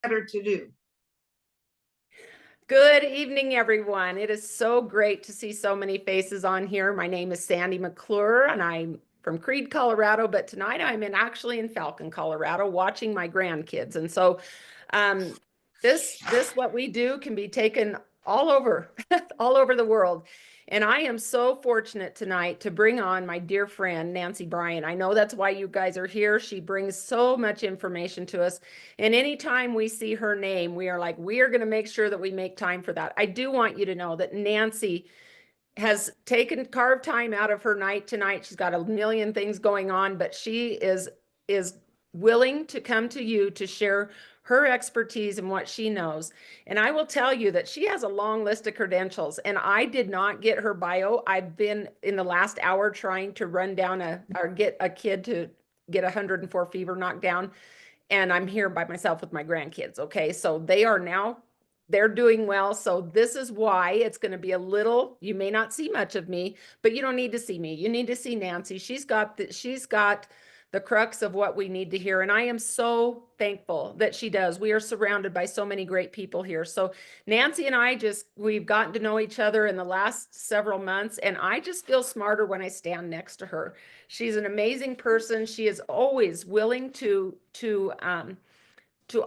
better to do? Good evening, everyone. It is so great to see so many faces on here. My name is Sandy McClure, and I'm from Creede, Colorado, but tonight I'm actually in Falcon, Colorado, watching my grandkids. And so um, this what we do can be taken all over, all over the world. And I am so fortunate tonight to bring on my dear friend, Nancy Bryan. I know that's why you guys are here. She brings so much information to us. And anytime we see her name, we are like, we are going to make sure that we make time for that. I do want you to know that Nancy has carved time out of her night tonight. She's got a million things going on, but she is willing to come to you to share her expertise and what she knows. And I will tell you that she has a long list of credentials, and I did not get her bio. I've been in the last hour trying to run down or get a kid to get 104 fever knocked down, and I'm here by myself with my grandkids. Okay, so they're doing well. So this is why it's going to be a little, you may not see much of me, but you don't need to see me. You need to see Nancy. She's got the crux of what we need to hear. And I am so thankful that she does. We are surrounded by so many great people here. So Nancy and we've gotten to know each other in the last several months, and I just feel smarter when I stand next to her. She's an amazing person. She is always willing to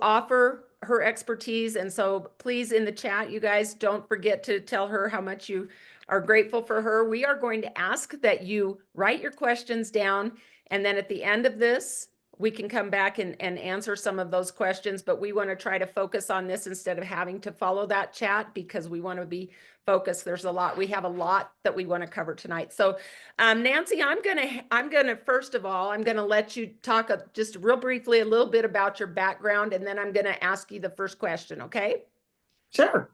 offer her expertise. And so please, in the chat, you guys don't forget to tell her how much you are grateful for her. We are going to ask that you write your questions down, and then at the end of this, we can come back and answer some of those questions, but we want to try to focus on this instead of having to follow that chat, because we want to be focused. We have a lot that we want to cover tonight. So Nancy, I'm gonna first of all, I'm gonna let you talk just real briefly a little bit about your background, and then I'm gonna ask you the first question, okay? Sure.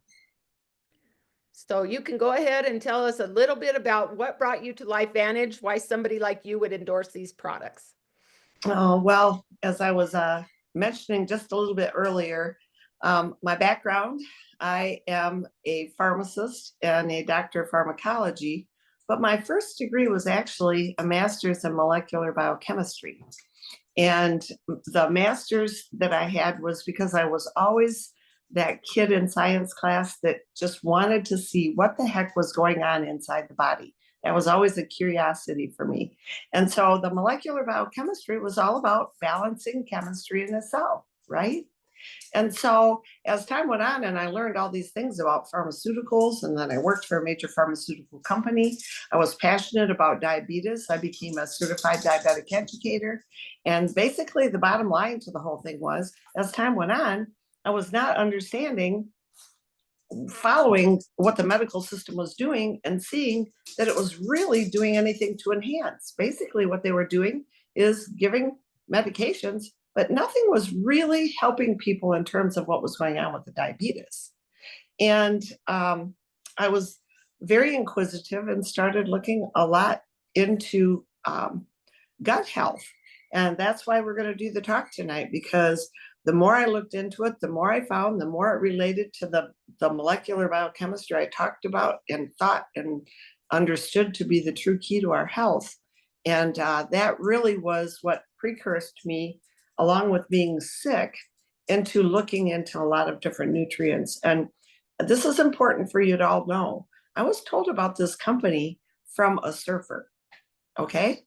So you can go ahead and tell us a little bit about what brought you to LifeVantage, why somebody like you would endorse these products. Oh, well, as I was mentioning just a little bit earlier, my background, I am a pharmacist and a doctor of pharmacology, but my first degree was actually a master's in molecular biochemistry. And the master's that I had was because I was always that kid in science class that just wanted to see what the heck was going on inside the body. That was always a curiosity for me. And so the molecular biochemistry was all about balancing chemistry in a cell, right? And so as time went on and I learned all these things about pharmaceuticals, and then I worked for a major pharmaceutical company, I was passionate about diabetes. I became a certified diabetic educator. And basically the bottom line to the whole thing was, as time went on, I was not following what the medical system was doing and seeing that it was really doing anything to enhance. Basically what they were doing is giving medications, but nothing was really helping people in terms of what was going on with the diabetes. And I was very inquisitive and started looking a lot into gut health. And that's why we're going to do the talk tonight, because the more I looked into it, the more I found, the more it related to the molecular biochemistry I talked about and thought and understood to be the true key to our health. And that really was what precursed me, along with being sick, into looking into a lot of different nutrients. And this is important for you to all know. I was told about this company from a surfer, okay?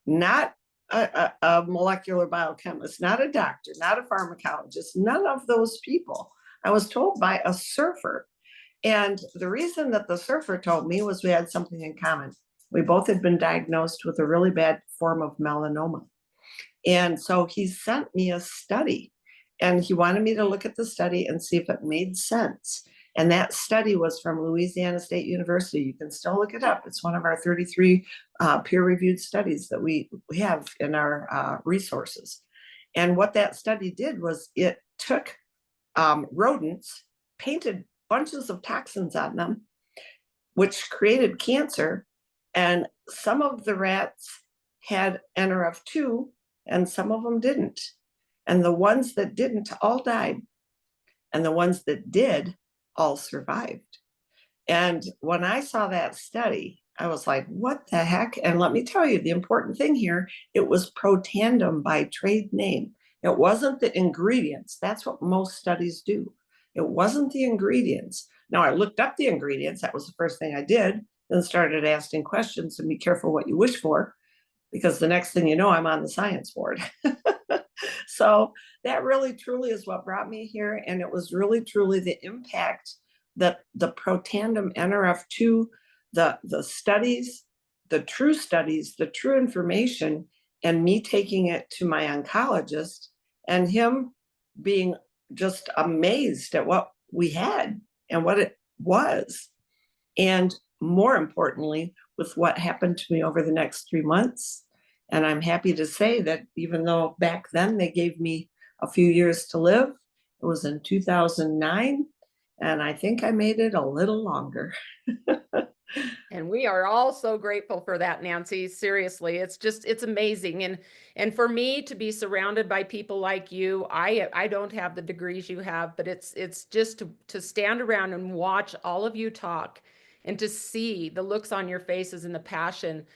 Not a molecular biochemist, not a doctor, not a pharmacologist, none of those people. I was told by a surfer. And the reason that the surfer told me was we had something in common. We both had been diagnosed with a really bad form of melanoma. And so he sent me a study, and he wanted me to look at the study and see if it made sense. And that study was from Louisiana State University. You can still look it up. It's one of our 33 peer-reviewed studies that we have in our resources. And what that study did was it took rodents, painted bunches of toxins on them, which created cancer. And some of the rats had NRF2 and some of them didn't. And the ones that didn't all died. And the ones that did all survived. And when I saw that study, I was like, what the heck? And let me tell you, the important thing here, it was Protandim by trade name. It wasn't the ingredients. That's what most studies do. It wasn't the ingredients. Now, I looked up the ingredients. That was the first thing I did, then started asking questions, and be careful what you wish for, because the next thing you know, I'm on the science board. So that really truly is what brought me here. And it was really truly the impact that the Protandim NRF2, the studies, the true information, and me taking it to my oncologist and him being just amazed at what we had and what it was. And more importantly, with what happened to me over the next 3 months. And I'm happy to say that even though back then they gave me a few years to live, it was in 2009, and I think I made it a little longer. And we are all so grateful for that, Nancy. Seriously, it's amazing. And for me to be surrounded by people like you, I don't have the degrees you have, but it's just to stand around and watch all of you talk and to see the looks on your faces and the passion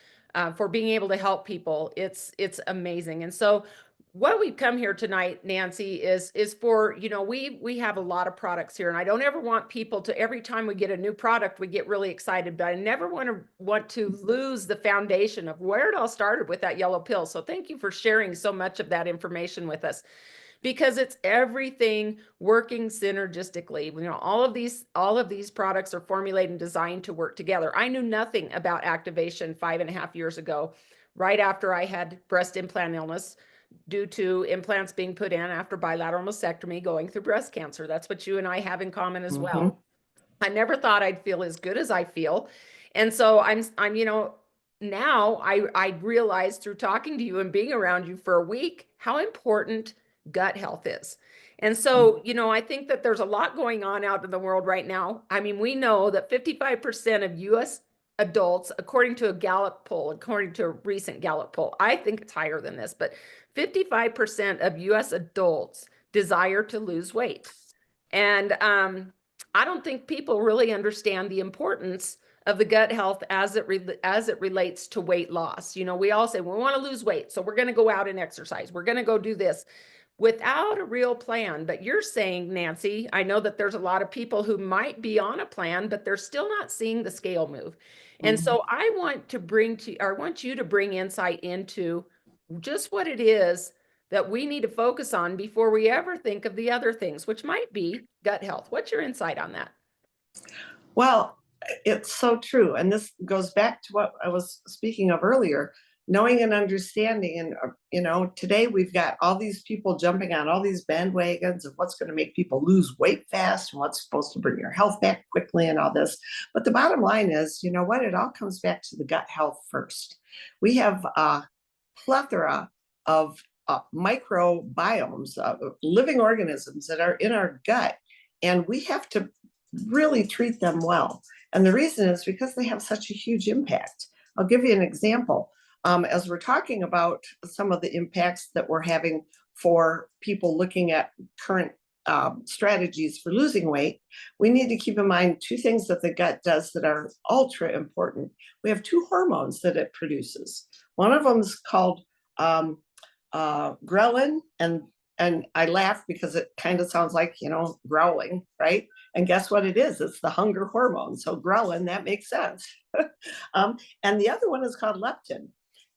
for being able to help people. It's amazing. And so what we've come here tonight, Nancy, is for, we have a lot of products here, and I don't ever want people to, every time we get a new product, we get really excited, but I never want to lose the foundation of where it all started with that yellow pill. So thank you for sharing so much of that information with us, because it's everything working synergistically. All of these products are formulated and designed to work together. I knew nothing about activation 5.5 years ago, right after I had breast implant illness, due to implants being put in after bilateral mastectomy, going through breast cancer. That's what you and I have in common as well. I never thought I'd feel as good as I feel. And so I'm, now I realized through talking to you and being around you for a week, how important gut health is. And so, I think that there's a lot going on out in the world right now. I mean, we know that 55% of US adults, according to a recent Gallup poll, I think it's higher than this, but 55% of US adults desire to lose weight. And I don't think people really understand the importance of the gut health as it relates to weight loss. We all say we want to lose weight, so we're going to go out and exercise. We're going to go do this without a real plan. But you're saying, Nancy, I know that there's a lot of people who might be on a plan, but they're still not seeing the scale move. And so I want you to bring insight into just what it is that we need to focus on before we ever think of the other things, which might be gut health. What's your insight on that? Well, it's so true. And this goes back to what I was speaking of earlier, knowing and understanding. And, today we've got all these people jumping on all these bandwagons of what's going to make people lose weight fast and what's supposed to bring your health back quickly and all this. But the bottom line is, you know what? It all comes back to the gut health first. We have a plethora of microbiomes, living organisms that are in our gut, and we have to really treat them well. And the reason is because they have such a huge impact. I'll give you an example. As we're talking about some of the impacts that we're having for people looking at current strategies for losing weight, we need to keep in mind two things that the gut does that are ultra important. We have two hormones that it produces. One of them is called ghrelin, and I laugh because it kind of sounds like, growling, right? And guess what it is? It's the hunger hormone. So ghrelin, that makes sense. And the other one is called leptin.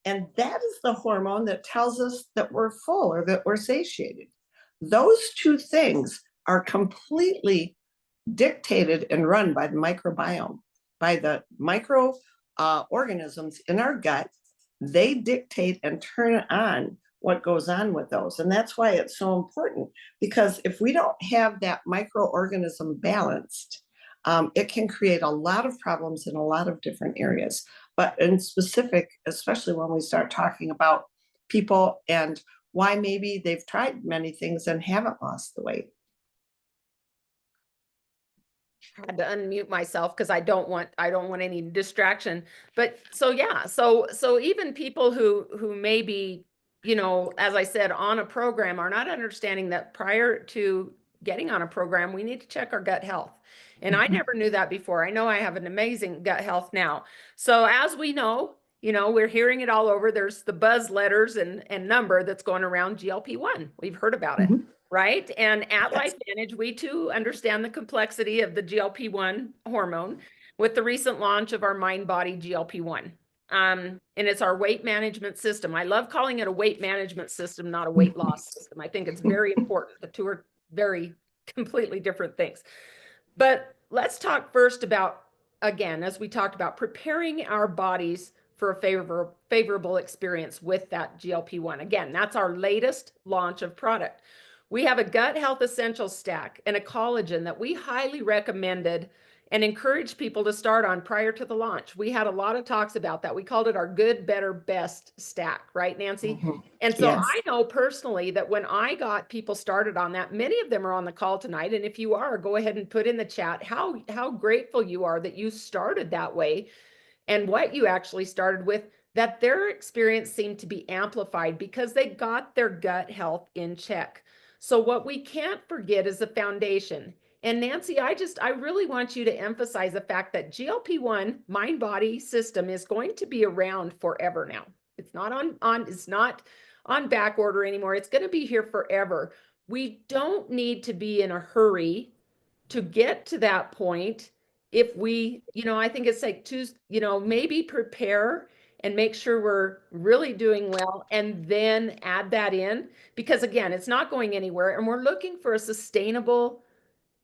And that is the hormone that tells us that we're full or that we're satiated. Those two things are completely dictated and run by the microbiome, by the micro organisms in our gut. They dictate and turn on what goes on with those. And that's why it's so important, because if we don't have that microorganism balanced, it can create a lot of problems in a lot of different areas. But in specific, especially when we start talking about people and why maybe they've tried many things and haven't lost the weight. I had to unmute myself because I don't want any distraction. But so yeah, so even people who maybe, as I said, on a program are not understanding that prior to getting on a program, we need to check our gut health. And I never knew that before. I know I have an amazing gut health now. So as we know, we're hearing it all over. There's the buzz letters and number that's going around GLP-1. We've heard about it, right? And at Yes. LifeVantage, we too understand the complexity of the GLP-1 hormone with the recent launch of our MindBody GLP-1. And it's our weight management system. I love calling it a weight management system, not a weight loss system. I think it's very important. The two are very completely different things. But let's talk first about, again, as we talked about, preparing our bodies for a favorable experience with that GLP-1. Again, that's our latest launch of product. We have a gut health essentials stack and a collagen that we highly recommended and encouraged people to start on prior to the launch. We had a lot of talks about that. We called it our good, better, best stack, right, Nancy? And so Yes. I know personally that when I got people started on that, many of them are on the call tonight. And if you are, go ahead and put in the chat how grateful you are that you started that way and what you actually started with, that their experience seemed to be amplified because they got their gut health in check. So what we can't forget is the foundation. And Nancy, I really want you to emphasize the fact that GLP-1 mind-body system is going to be around forever now. It's not it's not on back order anymore. It's going to be here forever. We don't need to be in a hurry to get to that point. If we, I think it's like maybe prepare and make sure we're really doing well and then add that in, because again, it's not going anywhere and we're looking for a sustainable,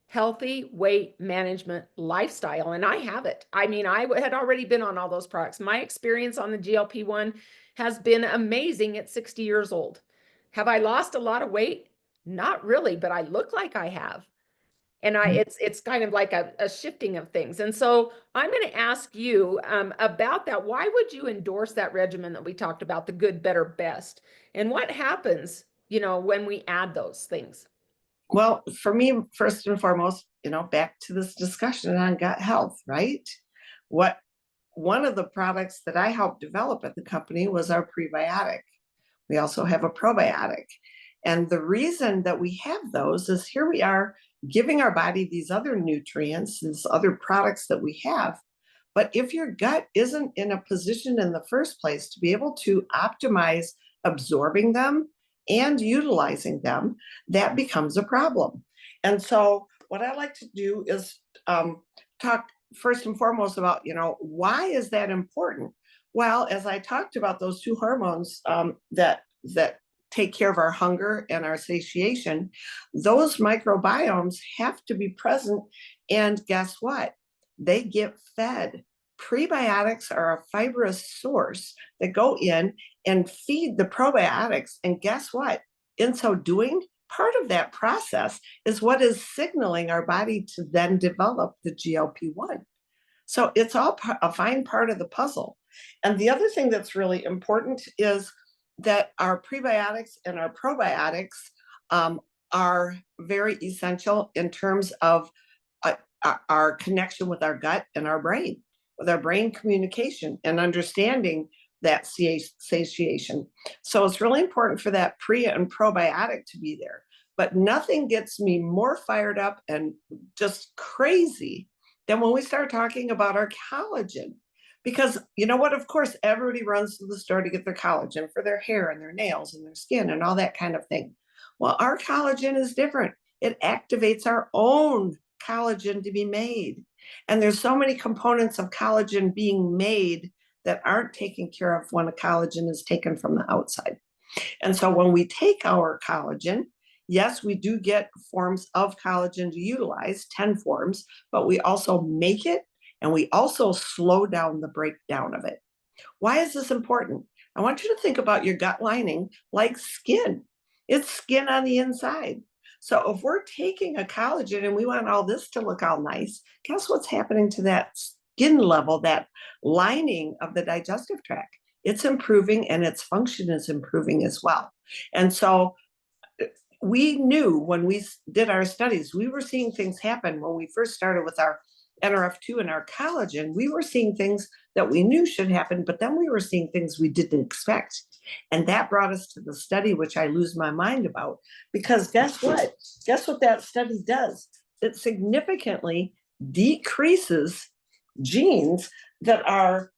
healthy weight management lifestyle. And I have it. I mean, I had already been on all those products. My experience on the GLP-1 has been amazing at 60 years old. Have I lost a lot of weight? Not really, but I look like I have. And it's kind of like a shifting of things. And so I'm going to ask you about that. Why would you endorse that regimen that we talked about, the good, better, best? And what happens, when we add those things? Well, for me, first and foremost, back to this discussion on gut health, right? One of the products that I helped develop at the company was our prebiotic. We also have a probiotic. And the reason that we have those is here we are giving our body these other nutrients, these other products that we have. But if your gut isn't in a position in the first place to be able to optimize absorbing them and utilizing them, that becomes a problem. And so what I like to do is talk first and foremost about, why is that important? Well, as I talked about those two hormones that take care of our hunger and our satiation, those microbiomes have to be present. And guess what? They get fed. Prebiotics are a fibrous source that go in and feed the probiotics. And guess what? In so doing, part of that process is what is signaling our body to then develop the GLP-1. So it's all a fine part of the puzzle. And the other thing that's really important is that our prebiotics and our probiotics are very essential in terms of our connection with our gut and our brain, with our brain communication and understanding that satiation. So it's really important for that pre and probiotic to be there. But nothing gets me more fired up and just crazy than when we start talking about our collagen. Because you know what, of course, everybody runs to the store to get their collagen for their hair and their nails and their skin and all that kind of thing. Well, our collagen is different. It activates our own collagen to be made. And there's so many components of collagen being made that aren't taken care of when a collagen is taken from the outside. And so when we take our collagen, yes, we do get forms of collagen to utilize, 10 forms, but we also make it and we also slow down the breakdown of it. Why is this important? I want you to think about your gut lining like skin. It's skin on the inside. So if we're taking a collagen and we want all this to look all nice, guess what's happening to that skin level, that lining of the digestive tract? It's improving and its function is improving as well. And so we knew when we did our studies, we were seeing things happen when we first started with our NRF2 and our collagen. We were seeing things that we knew should happen, but then we were seeing things we didn't expect. And that brought us to the study, which I lose my mind about, because guess what? Guess what that study does? It significantly decreases genes that are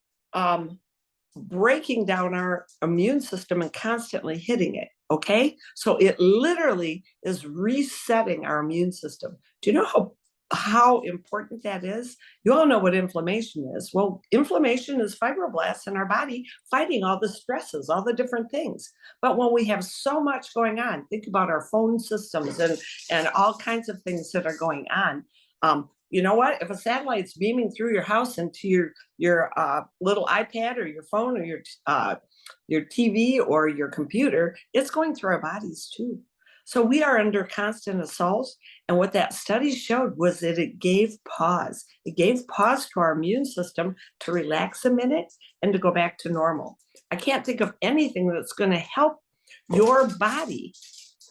breaking down our immune system and constantly hitting it. Okay. So it literally is resetting our immune system. Do you know how important that is? You all know what inflammation is. Well, inflammation is fibroblasts in our body fighting all the stresses, all the different things. But when we have so much going on, think about our phone systems and all kinds of things that are going on. You know what? If a satellite's beaming through your house into your little iPad or your phone or your TV or your computer, it's going through our bodies too. So we are under constant assault. And what that study showed was that it gave pause. It gave pause to our immune system to relax a minute and to go back to normal. I can't think of anything that's going to help your body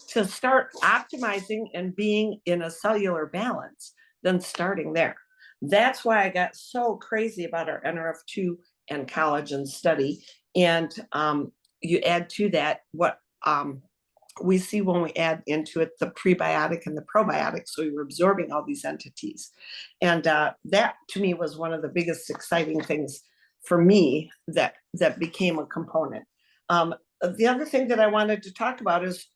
to start optimizing and being in a cellular balance than starting there. That's why I got so crazy about our NRF2 and collagen study. And you add to that what we see when we add into it the prebiotic and the probiotic. So you're absorbing all these entities. And that to me was one of the biggest exciting things for me that became a component. The other thing that I wanted to talk about is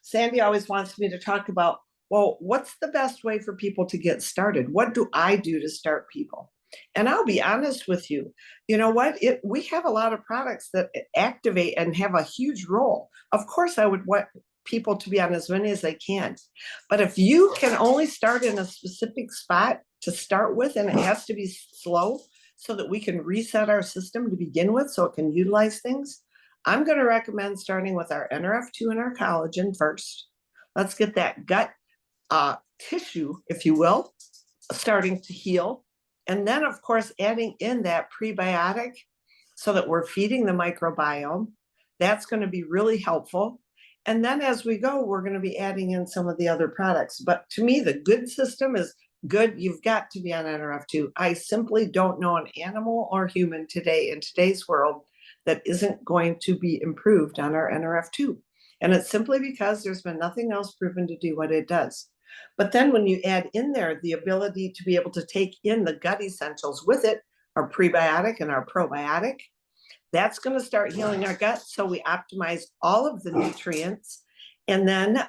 Sandy always wants me to talk about, well, what's the best way for people to get started? What do I do to start people? And I'll be honest with you, you know what? We have a lot of products that activate and have a huge role. Of course, I would want people to be on as many as they can. But if you can only start in a specific spot to start with, and it has to be slow so that we can reset our system to begin with so it can utilize things, I'm going to recommend starting with our NRF2 and our collagen first. Let's get that gut tissue, if you will, starting to heal. And then, of course, adding in that prebiotic so that we're feeding the microbiome. That's going to be really helpful. And then as we go, we're going to be adding in some of the other products. But to me, the good system is good. You've got to be on NRF2. I simply don't know an animal or human today in today's world that isn't going to be improved on our NRF2. And it's simply because there's been nothing else proven to do what it does. But then when you add in there the ability to be able to take in the gut essentials with it, our prebiotic and our probiotic, that's going to start healing our gut. So we optimize all of the nutrients. And then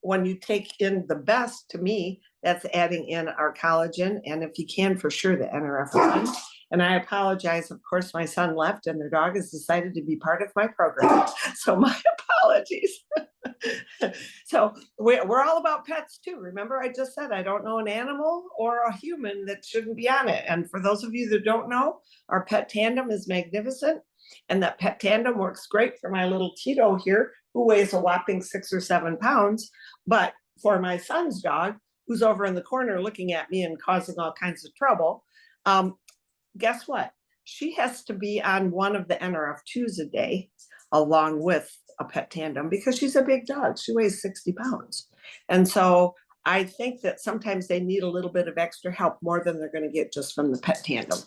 when you take in the best, to me, that's adding in our collagen. And if you can, for sure, the NRF1. And I apologize. Of course, my son left and their dog has decided to be part of my program. So my apologies. So we're all about pets too. Remember, I just said I don't know an animal or a human that shouldn't be on it. And for those of you that don't know, our pet tandem is magnificent. And that pet tandem works great for my little Tito here, who weighs a whopping 6 or 7 pounds. But for my son's dog, who's over in the corner looking at me and causing all kinds of trouble, guess what? She has to be on one of the NRF2s a day, along with a pet tandem, because she's a big dog. She weighs 60 pounds. And so I think that sometimes they need a little bit of extra help more than they're going to get just from the pet tandem.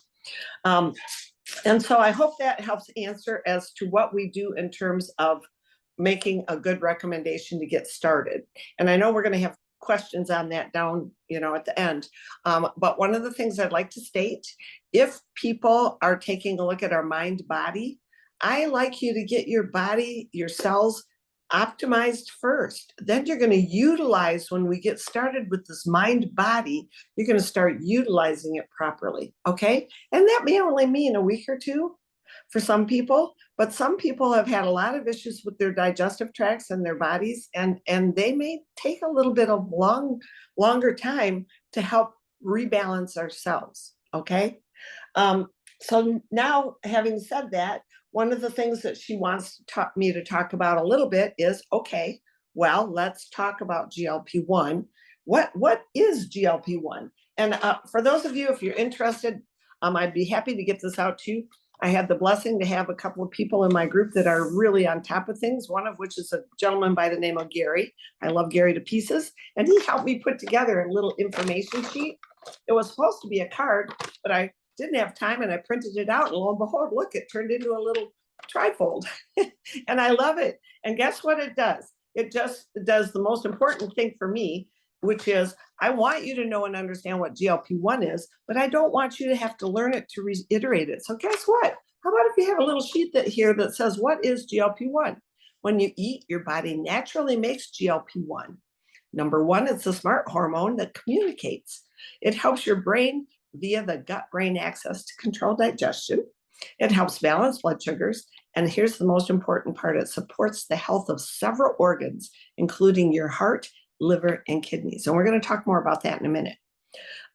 And so I hope that helps answer as to what we do in terms of making a good recommendation to get started. And I know we're going to have questions on that down, at the end. But one of the things I'd like to state, if people are taking a look at our MindBody, I like you to get your body, your cells optimized first. Then you're going to utilize, when we get started with this MindBody, you're going to start utilizing it properly. Okay. And that may only mean a week or two for some people, but some people have had a lot of issues with their digestive tracts and their bodies, and they may take a little bit of longer time to help rebalance our cells. Okay. So now, having said that, one of the things that she wants me to talk about a little bit is, okay, well, let's talk about GLP-1. What is GLP-1? And for those of you, if you're interested, I'd be happy to get this out to you. I had the blessing to have a couple of people in my group that are really on top of things, one of which is a gentleman by the name of Gary. I love Gary to pieces. And he helped me put together a little information sheet. It was supposed to be a card, but I didn't have time and I printed it out, and lo and behold, look, it turned into a little trifold. And I love it. And guess what it does? It just does the most important thing for me, which is I want you to know and understand what GLP-1 is, but I don't want you to have to learn it to reiterate it. So guess what? How about if you have a little sheet here that says, what is GLP-1? When you eat, your body naturally makes GLP-1. Number one, it's a smart hormone that communicates. It helps your brain via the gut-brain axis to control digestion. It helps balance blood sugars. And here's the most important part. It supports the health of several organs, including your heart, liver, and kidneys. And we're going to talk more about that in a minute.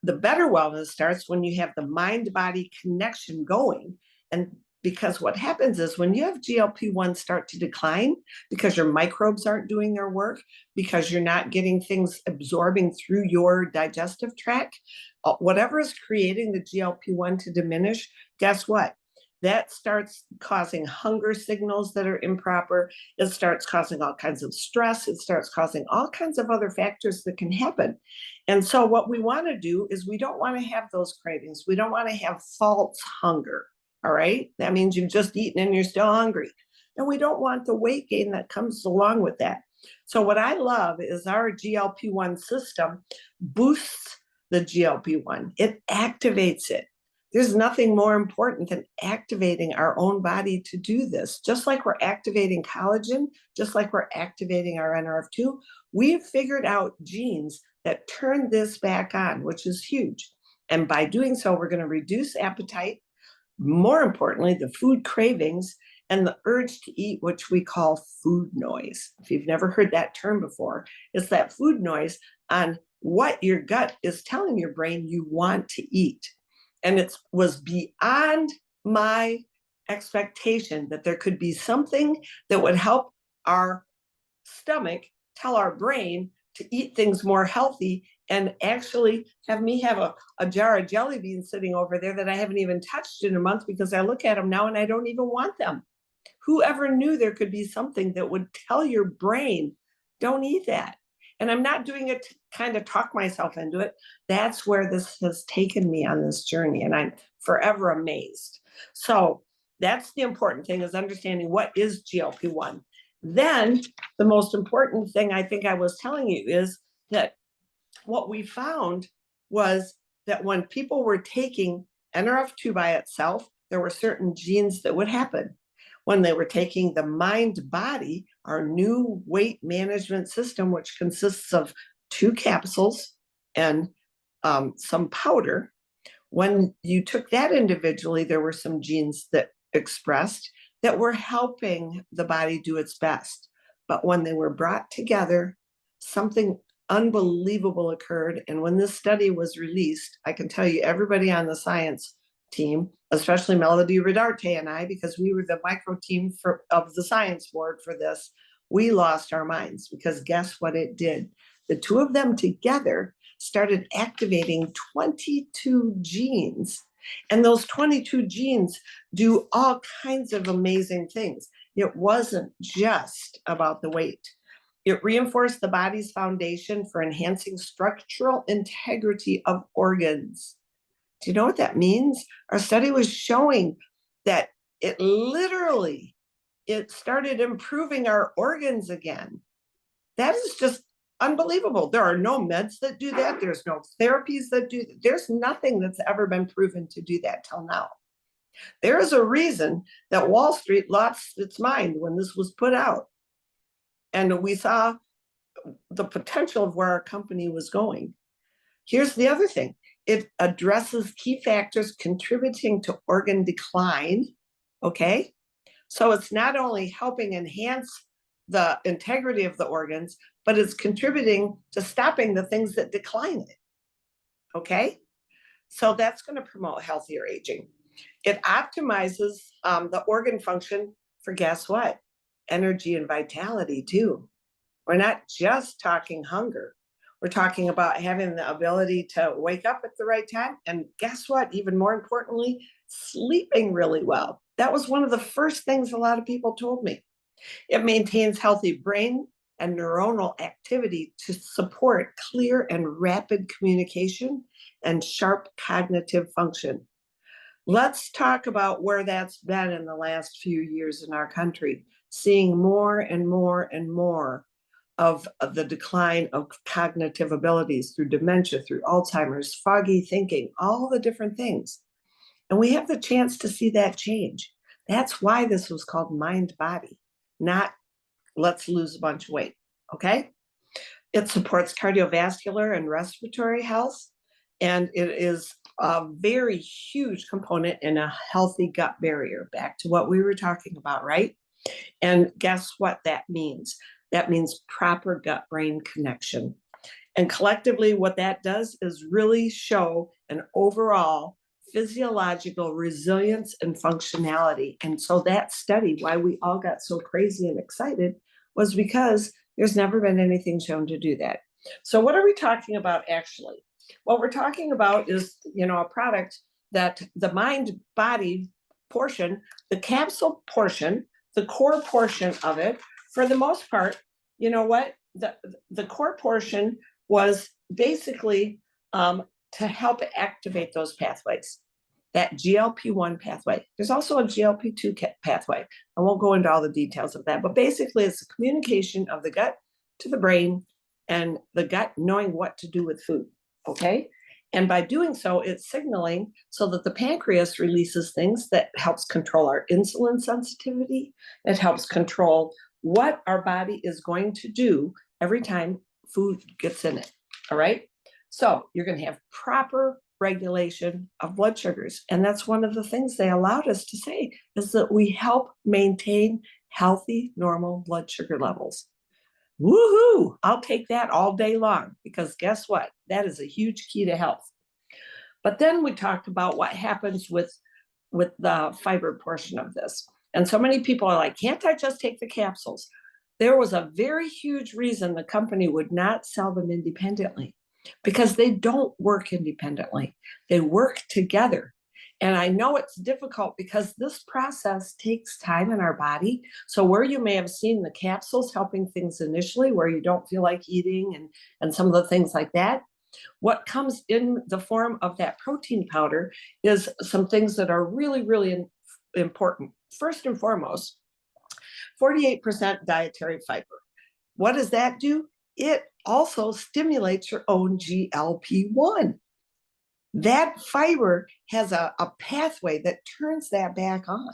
The better wellness starts when you have the mind-body connection going. And because what happens is when you have GLP-1 start to decline, because your microbes aren't doing their work, because you're not getting things absorbing through your digestive tract, whatever is creating the GLP-1 to diminish, guess what? That starts causing hunger signals that are improper. It starts causing all kinds of stress. It starts causing all kinds of other factors that can happen. And so what we want to do is we don't want to have those cravings. We don't want to have false hunger. All right. That means you've just eaten and you're still hungry. And we don't want the weight gain that comes along with that. So what I love is our GLP-1 system boosts the GLP-1. It activates it. There's nothing more important than activating our own body to do this. Just like we're activating collagen, just like we're activating our NRF2, we've figured out genes that turn this back on, which is huge. And by doing so, we're going to reduce appetite. More importantly, the food cravings and the urge to eat, which we call food noise. If you've never heard that term before, it's that food noise on what your gut is telling your brain you want to eat. And it was beyond my expectation that there could be something that would help our stomach tell our brain to eat things more healthy and actually have me have a jar of jelly beans sitting over there that I haven't even touched in a month because I look at them now and I don't even want them. Whoever knew there could be something that would tell your brain, don't eat that? And I'm not doing it to kind of talk myself into it. That's where this has taken me on this journey, and I'm forever amazed. So that's the important thing, is understanding what is GLP-1. Then the most important thing I think I was telling you is that what we found was that when people were taking NRF2 by itself, there were certain genes that would happen. When they were taking the MindBody, our new weight management system, which consists of 2 capsules and some powder, when you took that individually, there were some genes that expressed that were helping the body do its best. But when they were brought together, something unbelievable occurred. And when this study was released, I can tell you everybody on the science team, especially Melody Redarte and I, because we were the micro team of the science board for this, we lost our minds, because guess what it did? The 2 of them together started activating 22 genes. And those 22 genes do all kinds of amazing things. It wasn't just about the weight. It reinforced the body's foundation for enhancing structural integrity of organs. Do you know what that means? Our study was showing that it started improving our organs again. That is just unbelievable. There are no meds that do that. There's no therapies that do that. There's nothing that's ever been proven to do that till now. There is a reason that Wall Street lost its mind when this was put out. And we saw the potential of where our company was going. Here's the other thing. It addresses key factors contributing to organ decline, okay? So it's not only helping enhance the integrity of the organs, but it's contributing to stopping the things that decline it, okay? So that's going to promote healthier aging. It optimizes the organ function for, guess what? Energy and vitality too. We're not just talking hunger. We're talking about having the ability to wake up at the right time. And guess what? Even more importantly, sleeping really well. That was one of the first things a lot of people told me. It maintains healthy brain and neuronal activity to support clear and rapid communication and sharp cognitive function. Let's talk about where that's been in the last few years in our country, seeing more and more and more of the decline of cognitive abilities through dementia, through Alzheimer's, foggy thinking, all the different things. And we have the chance to see that change. That's why this was called MindBody, not let's lose a bunch of weight, okay? It supports cardiovascular and respiratory health, and it is a very huge component in a healthy gut barrier, back to what we were talking about, right? And guess what that means? That means proper gut-brain connection. And collectively, what that does is really show an overall physiological resilience and functionality. And so that study, why we all got so crazy and excited, was because there's never been anything shown to do that. So what are we talking about actually? What we're talking about is, a product that the MindBody portion, the capsule portion, the core portion of it, for the most part, you know what? The core portion was basically to help activate those pathways, that GLP-1 pathway. There's also a GLP-2 pathway. I won't go into all the details of that, but basically it's the communication of the gut to the brain and the gut knowing what to do with food, okay? And by doing so, it's signaling so that the pancreas releases things that helps control our insulin sensitivity. It helps control what our body is going to do every time food gets in it, all right? So you're going to have proper regulation of blood sugars. And that's one of the things they allowed us to say, is that we help maintain healthy, normal blood sugar levels. Woohoo! I'll take that all day long, because guess what? That is a huge key to health. But then we talked about what happens with the fiber portion of this. And so many people are like, can't I just take the capsules? There was a very huge reason the company would not sell them independently, because they don't work independently. They work together. And I know it's difficult because this process takes time in our body. So where you may have seen the capsules helping things initially, where you don't feel like eating and some of the things like that, what comes in the form of that protein powder is some things that are really, really important. First and foremost, 48% dietary fiber. What does that do? It also stimulates your own GLP-1. That fiber has a pathway that turns that back on.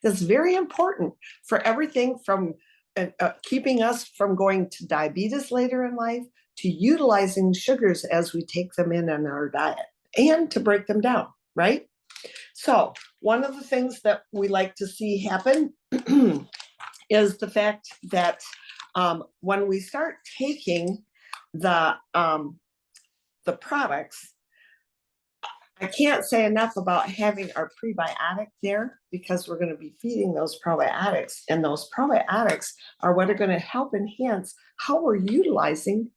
That's very important for everything from keeping us from going to diabetes later in life, to utilizing sugars as we take them in our diet, and to break them down, right? So one of the things that we like to see happen is the fact that when we start taking the products, I can't say enough about having our prebiotic there, because we're going to be feeding those probiotics, and those probiotics are what are going to help enhance how we're utilizing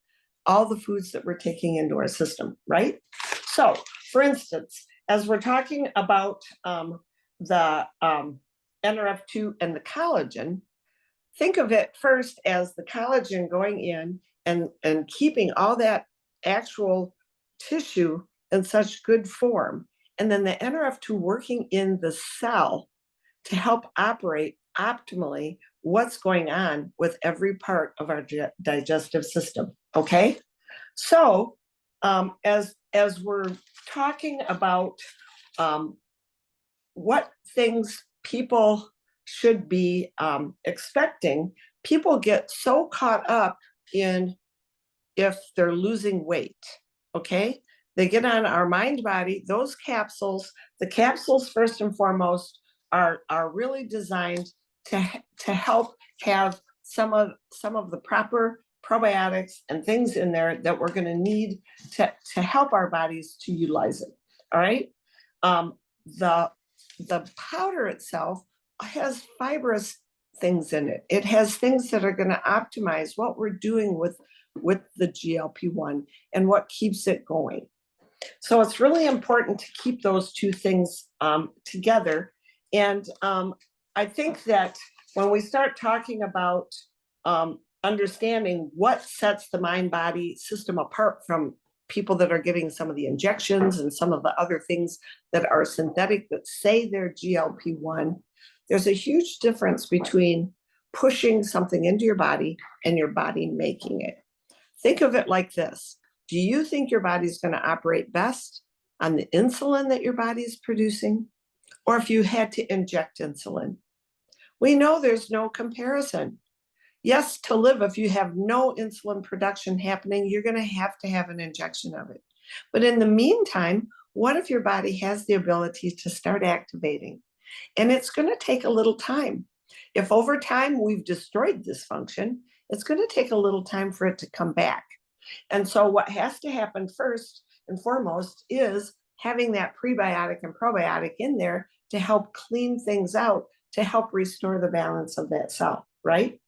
all the foods that we're taking into our system, right? So, for instance, as we're talking about the NRF2 and the collagen, think of it first as the collagen going in and keeping all that actual tissue in such good form, and then the NRF2 working in the cell to help operate optimally what's going on with every part of our digestive system, okay? So as we're talking about what things people should be expecting, people get so caught up in if they're losing weight, okay? They get on our MindBody, those capsules, the capsules first and foremost are really designed to help have some of the proper probiotics and things in there that we're going to need to help our bodies to utilize it. All right. The powder itself has fibrous things in it. It has things that are going to optimize what we're doing with the GLP-1 and what keeps it going. So it's really important to keep those two things together. And I think that when we start talking about understanding what sets the mind-body system apart from people that are getting some of the injections and some of the other things that are synthetic that say they're GLP-1, there's a huge difference between pushing something into your body and your body making it. Think of it like this. Do you think your body's going to operate best on the insulin that your body is producing, or if you had to inject insulin. We know there's no comparison. Yes, to live, if you have no insulin production happening, you're going to have an injection of it. But in the meantime, what if your body has the ability to start activating? And it's going to take a little time. If over time we've destroyed this function, it's going to take a little time for it to come back. And so what has to happen first and foremost is having that prebiotic and probiotic in there to help clean things out, to help restore the balance of that cell, right?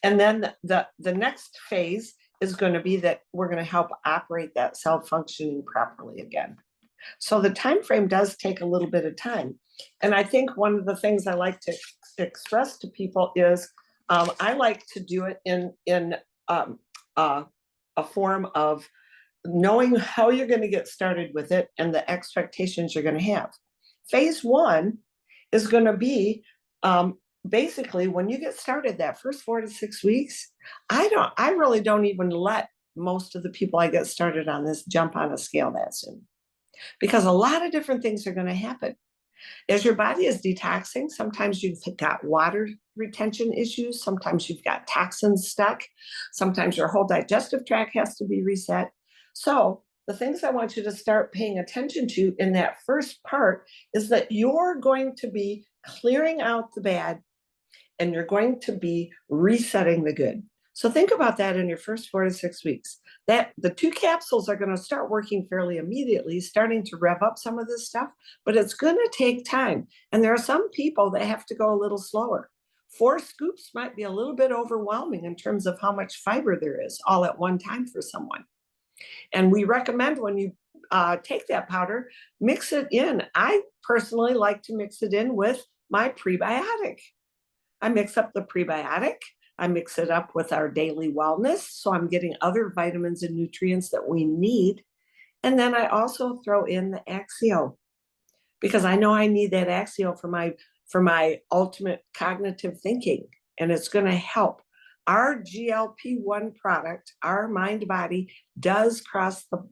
And then the next phase is going to be that we're going to help operate that cell functioning properly again. So the time frame does take a little bit of time. And I think one of the things I like to express to people is I like to do it in a form of knowing how you're going to get started with it and the expectations you're going to have. Phase 1 is going to be basically when you get started that first 4 to 6 weeks. I really don't even let most of the people I get started on this jump on a scale that soon, because a lot of different things are going to happen. As your body is detoxing, sometimes you've got water retention issues, sometimes you've got toxins stuck, sometimes your whole digestive tract has to be reset. So the things I want you to start paying attention to in that first part is that you're going to be clearing out the bad and you're going to be resetting the good. So think about that in your first 4 to 6 weeks. That the 2 capsules are going to start working fairly immediately, starting to rev up some of this stuff, but it's going to take time. And there are some people that have to go a little slower. 4 scoops might be a little bit overwhelming in terms of how much fiber there is all at one time for someone. And we recommend when you take that powder, mix it in. I personally like to mix it in with my prebiotic. I mix up the prebiotic. I mix it up with our daily wellness, so I'm getting other vitamins and nutrients that we need. And then I also throw in the Axio, because I know I need that Axio for my ultimate cognitive thinking, and it's going to help. Our GLP1 product, our MindBody, does cross the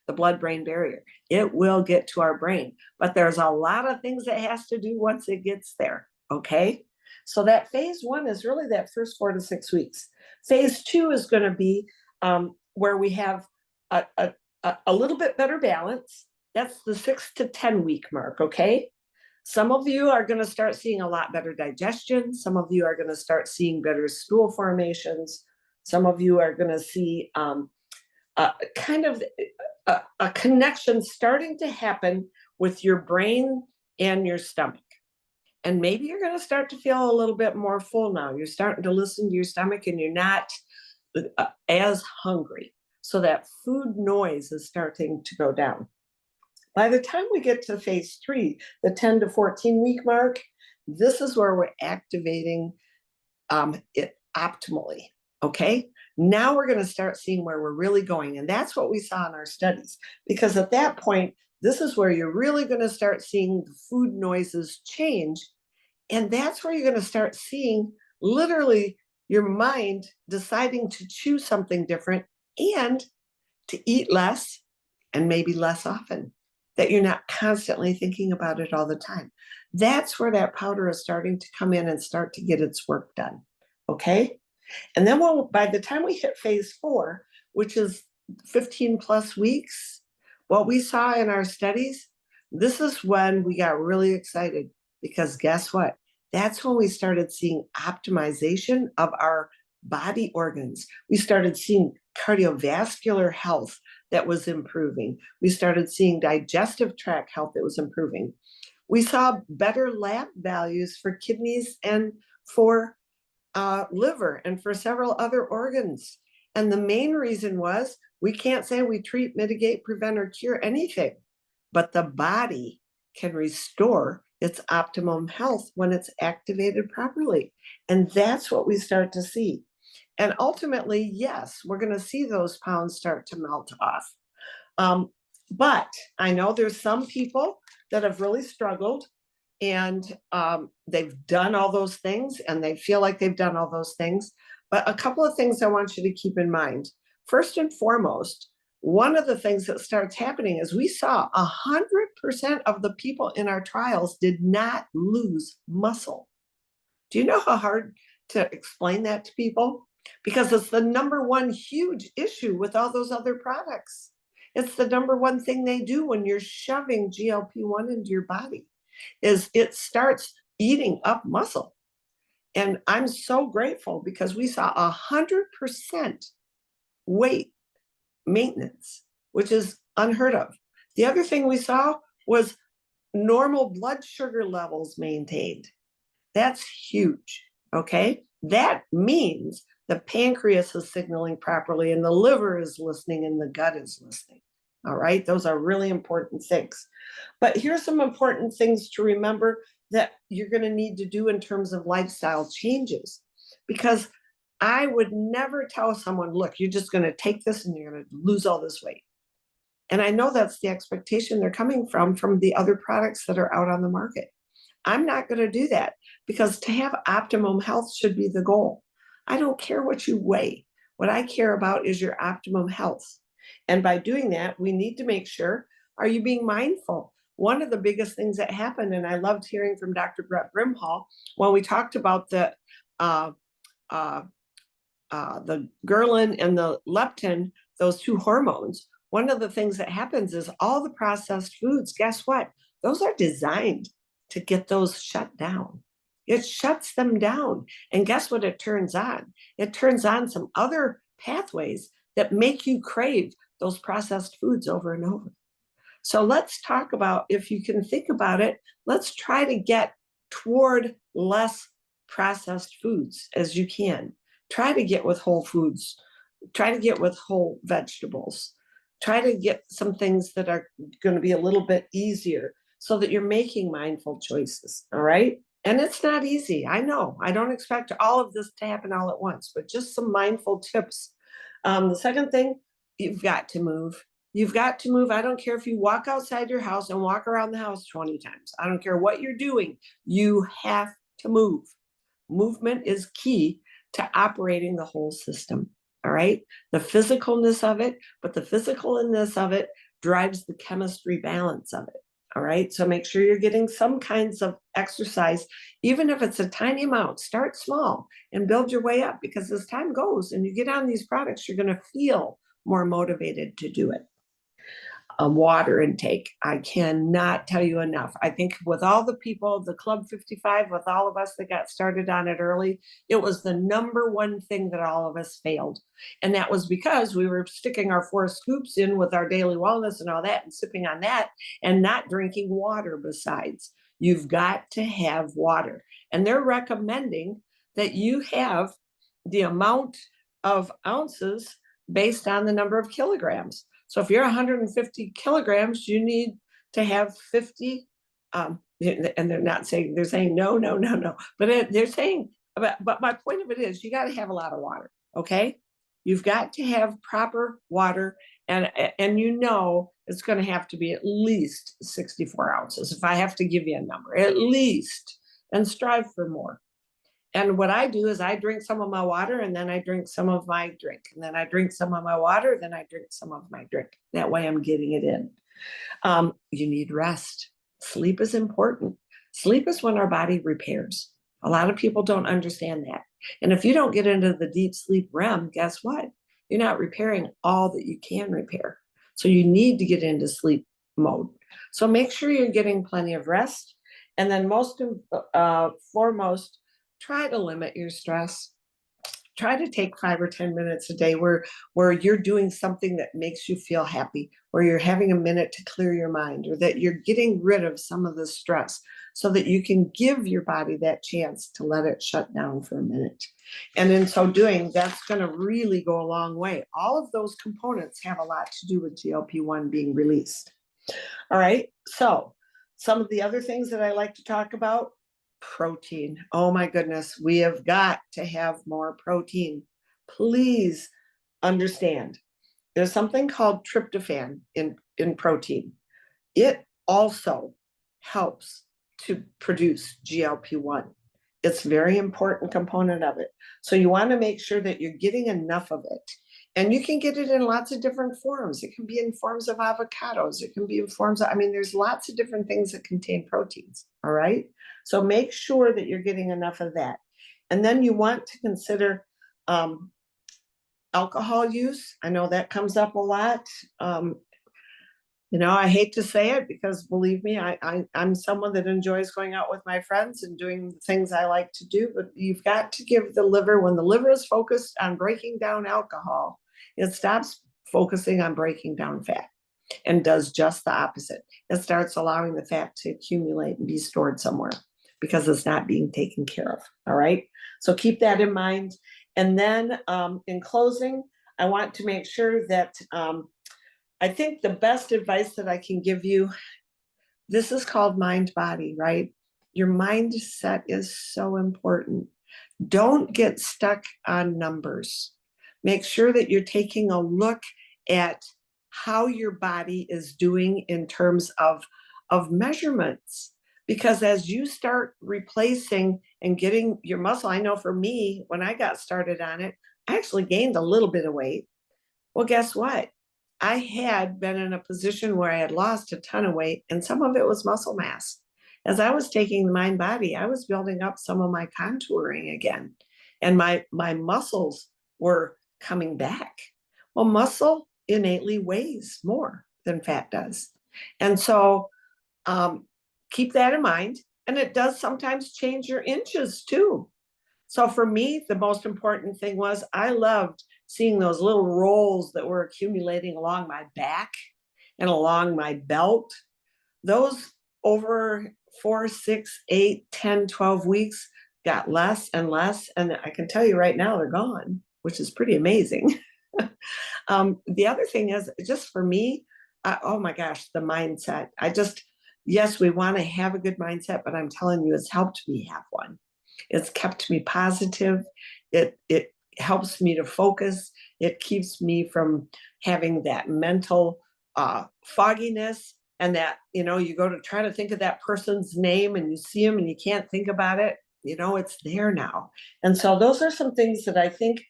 blood-brain barrier. It will get to our brain, but there's a lot of things it has to do once it gets there. Okay. So that phase 1 is really that first 4 to 6 weeks. Phase 2 is going to be where we have a little bit better balance. That's the 6 to 10 week mark. Okay. Some of you are going to start seeing a lot better digestion. Some of you are going to start seeing better stool formations. Some of you are going to see kind of a connection starting to happen with your brain and your stomach. And maybe you're going to start to feel a little bit more full now. You're starting to listen to your stomach and you're not as hungry. So that food noise is starting to go down. By the time we get to phase 3, the 10 to 14 week mark, this is where we're activating it optimally. Okay. Now we're going to start seeing where we're really going. And that's what we saw in our studies, because at that point, this is where you're really going to start seeing the food noises change. And that's where you're going to start seeing literally your mind deciding to choose something different and to eat less and maybe less often, that you're not constantly thinking about it all the time. That's where that powder is starting to come in and start to get its work done. Okay. And then by the time we hit phase 4, which is 15 plus weeks, what we saw in our studies, this is when we got really excited, because guess what? That's when we started seeing optimization of our body organs. We started seeing cardiovascular health that was improving. We started seeing digestive tract health that was improving. We saw better lab values for kidneys and for liver and for several other organs. And the main reason was, we can't say we treat, mitigate, prevent, or cure anything, but the body can restore its optimum health when it's activated properly. And that's what we start to see. And ultimately, yes, we're going to see those pounds start to melt off. But I know there's some people that have really struggled, and they've done all those things and they feel like they've done all those things. But a couple of things I want you to keep in mind. First and foremost, one of the things that starts happening is we saw 100% of the people in our trials did not lose muscle. Do you know how hard to explain that to people? Because it's the number one huge issue with all those other products. It's the number one thing they do when you're shoving GLP-1 into your body, is it starts eating up muscle. And I'm so grateful because we saw 100% weight maintenance, which is unheard of. The other thing we saw was normal blood sugar levels maintained. That's huge, okay? That means the pancreas is signaling properly and the liver is listening and the gut is listening, all right? Those are really important things. But here's some important things to remember that you're going to need to do in terms of lifestyle changes, because I would never tell someone, look, you're just going to take this and you're going to lose all this weight. And I know that's the expectation they're coming from the other products that are out on the market. I'm not going to do that, because to have optimum health should be the goal. I don't care what you weigh. What I care about is your optimum health. And by doing that, we need to make sure, are you being mindful? One of the biggest things that happened, and I loved hearing from Dr. Brett Brimhall when we talked about the ghrelin and the leptin, those two hormones. One of the things that happens is all the processed foods, guess what? Those are designed to get those shut down. It shuts them down. And guess what it turns on? It turns on some other pathways that make you crave those processed foods over and over. So let's talk about, if you can think about it, let's try to get toward less processed foods as you can. Try to get with whole foods. Try to get with whole vegetables. Try to get some things that are going to be a little bit easier so that you're making mindful choices, all right? And it's not easy. I know. I don't expect all of this to happen all at once, but just some mindful tips. The second thing, you've got to move. You've got to move. I don't care if you walk outside your house and walk around the house 20 times. I don't care what you're doing. You have to move. Movement is key to operating the whole system, all right? The physicalness of it, but the physicalness of it drives the chemistry balance of it, all right? So make sure you're getting some kinds of exercise, even if it's a tiny amount. Start small and build your way up, because as time goes and you get on these products, you're going to feel more motivated to do it. Water intake, I cannot tell you enough. I think with all the people, the Club 55, with all of us that got started on it early, it was the number one thing that all of us failed. And that was because we were sticking our 4 scoops in with our daily wellness and all that and sipping on that and not drinking water besides. You've got to have water. And they're recommending that you have the amount of ounces based on the number of kilograms. So if you're 150 kilograms, you need to have 50, and they're saying no, but they're saying, but my point of it is, you got to have a lot of water, okay? You've got to have proper water, and you know it's going to have to be at least 64 ounces. If I have to give you a number, at least, and strive for more. And what I do is I drink some of my water, and then I drink some of my drink, and then I drink some of my water, then I drink some of my drink. That way I'm getting it in. You need rest. Sleep is important. Sleep is when our body repairs. A lot of people don't understand that. And if you don't get into the deep sleep REM, guess what? You're not repairing all that you can repair. So you need to get into sleep mode. So make sure you're getting plenty of rest. And then most foremost, try to limit your stress. Try to take 5 or 10 minutes a day where you're doing something that makes you feel happy, where you're having a minute to clear your mind, or that you're getting rid of some of the stress so that you can give your body that chance to let it shut down for a minute. And in so doing, that's going to really go a long way. All of those components have a lot to do with GLP-1 being released. All right. So some of the other things that I like to talk about, protein. Oh my goodness, we have got to have more protein. Please understand, there's something called tryptophan in protein. It also helps to produce GLP-1. It's a very important component of it. So you want to make sure that you're getting enough of it. And you can get it in lots of different forms. It can be in forms of avocados. It can be in forms of, I mean, there's lots of different things that contain proteins. All right. So make sure that you're getting enough of that. And then you want to consider alcohol use. I know that comes up a lot. I hate to say it because believe me, I'm someone that enjoys going out with my friends and doing the things I like to do, but you've got to give the liver, when the liver is focused on breaking down alcohol, it stops focusing on breaking down fat and does just the opposite. It starts allowing the fat to accumulate and be stored somewhere because it's not being taken care of. All right. So keep that in mind. And then in closing, I want to make sure that I think the best advice that I can give you, this is called mind body, right? Your mindset is so important. Don't get stuck on numbers. Make sure that you're taking a look at how your body is doing in terms of measurements. Because as you start replacing and getting your muscle, I know for me, when I got started on it, I actually gained a little bit of weight. Well, guess what? I had been in a position where I had lost a ton of weight, and some of it was muscle mass. As I was taking the mind body, I was building up some of my contouring again, and my muscles were coming back. Well, muscle innately weighs more than fat does. And so keep that in mind. And it does sometimes change your inches too. So for me, the most important thing was I loved seeing those little rolls that were accumulating along my back and along my belt. Those over 4, 6, 8, 10, 12 weeks got less and less. And I can tell you right now, they're gone, which is pretty amazing. The other thing is just for me, oh my gosh, the mindset. Yes, we want to have a good mindset, but I'm telling you, it's helped me have one. It's kept me positive. It helps me to focus. It keeps me from having that mental fogginess, and that, you go to try to think of that person's name and you see them and you can't think about it. It's there now. And so those are some things that I think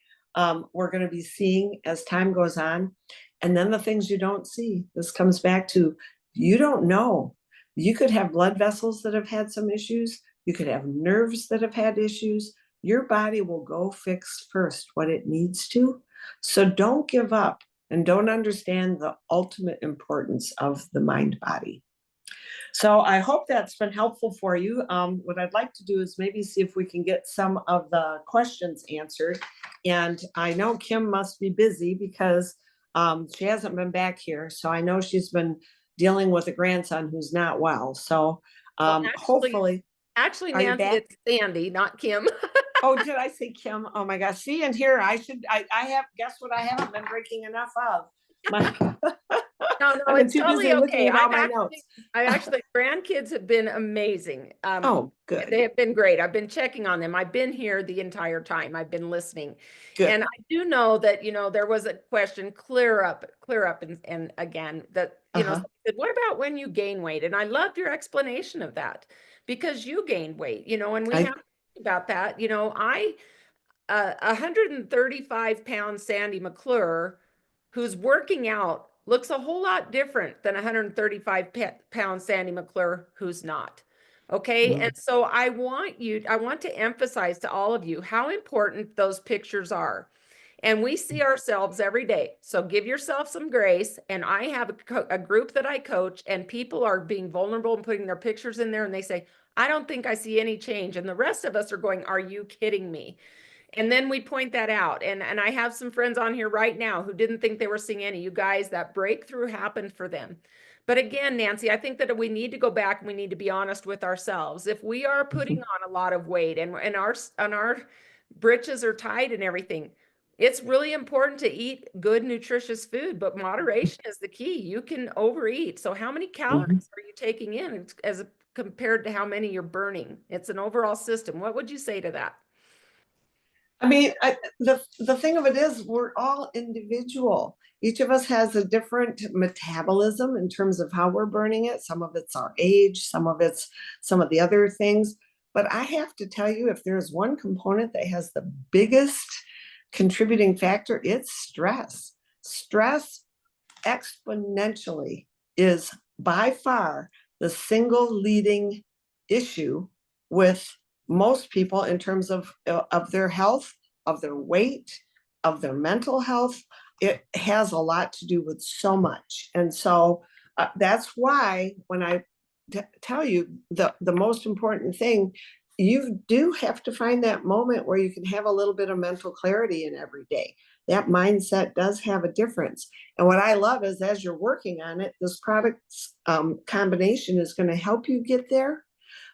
we're going to be seeing as time goes on. And then the things you don't see, this comes back to, you don't know. You could have blood vessels that have had some issues. You could have nerves that have had issues. Your body will go fix first what it needs to. So don't give up and don't understand the ultimate importance of the mind body. So I hope that's been helpful for you. What I'd like to do is maybe see if we can get some of the questions answered. And I know Kim must be busy because she hasn't been back here. So I know she's been dealing with a grandson who's not well. So hopefully. Actually, Are you Nancy, back? it's Sandy, not Kim. Oh, did I say Kim? Oh my gosh. See, and here I have, guess what I haven't been drinking enough of? No, I've been it's too totally busy looking okay. at all my notes. Grandkids have been amazing. Oh, good. They have been great. I've been checking on them. I've been here the entire time. I've been listening. Good. And I do know that, there was a question, clear up. And again, that, said, what about when you gain weight? And I loved your explanation of that because you gained weight, and we have to think about that. I 135-pound Sandy McClure, who's working out, looks a whole lot different than 135-pound Sandy McClure who's not. Okay. And so I want to emphasize to all of you how important those pictures are. And we see ourselves every day. So give yourself some grace. And I have a group that I coach, and people are being vulnerable and putting their pictures in there. And they say, I don't think I see any change. And the rest of us are going, are you kidding me? And then we point that out. And I have some friends on here right now who didn't think they were seeing any. You guys, that breakthrough happened for them. But again, Nancy, I think that we need to go back and we need to be honest with ourselves. If we are putting on a lot of weight and our britches are tight and everything, it's really important to eat good, nutritious food, but moderation is the key. You can overeat. So how many calories are you taking in as compared to how many you're burning? It's an overall system. What would you say to that? I mean, the thing of it is, we're all individual. Each of us has a different metabolism in terms of how we're burning it. Some of it's our age, some of it's some of the other things. But I have to tell you, if there's one component that has the biggest contributing factor, it's stress. Stress exponentially is by far the single leading issue with most people in terms of their health, of their weight, of their mental health. It has a lot to do with so much. And so that's why when I tell you the most important thing, you do have to find that moment where you can have a little bit of mental clarity in every day. That mindset does have a difference. And what I love is as you're working on it, this product combination is going to help you get there.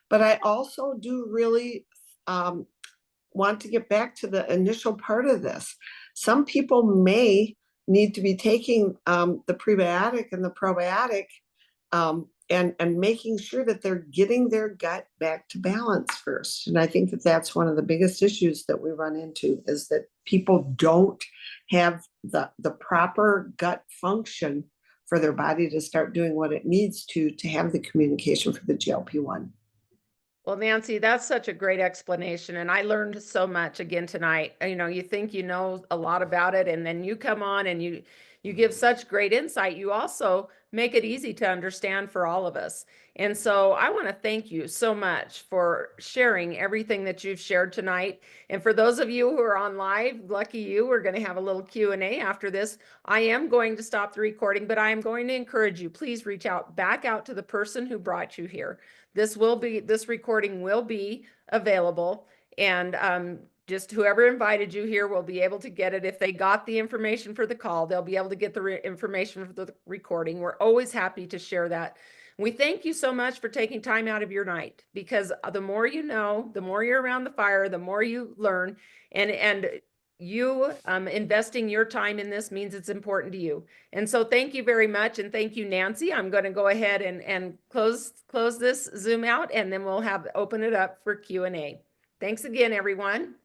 But I also do really want to get back to the initial part of this. Some people may need to be taking the prebiotic and the probiotic and making sure that they're getting their gut back to balance first. And I think that that's one of the biggest issues that we run into, is that people don't have the proper gut function for their body to start doing what it needs to have the communication for the GLP-1. Well, Nancy, that's such a great explanation. And I learned so much again tonight. You know, you think you know a lot about it, and then you come on and you give such great insight. You also make it easy to understand for all of us. And so I want to thank you so much for sharing everything that you've shared tonight. And for those of you who are on live, lucky you, we're going to have a little Q&A after this. I am going to stop the recording, but I am going to encourage you, please reach back out to the person who brought you here. This recording will be available, and just whoever invited you here will be able to get it. If they got the information for the call, they'll be able to get the information for the recording. We're always happy to share that. We thank you so much for taking time out of your night, because the more you know, the more you're around the fire, the more you learn, and you investing your time in this means it's important to you. And so thank you very much. And thank you, Nancy. I'm going to go ahead and close this Zoom out, and then we'll open it up for Q&A. Thanks again, everyone.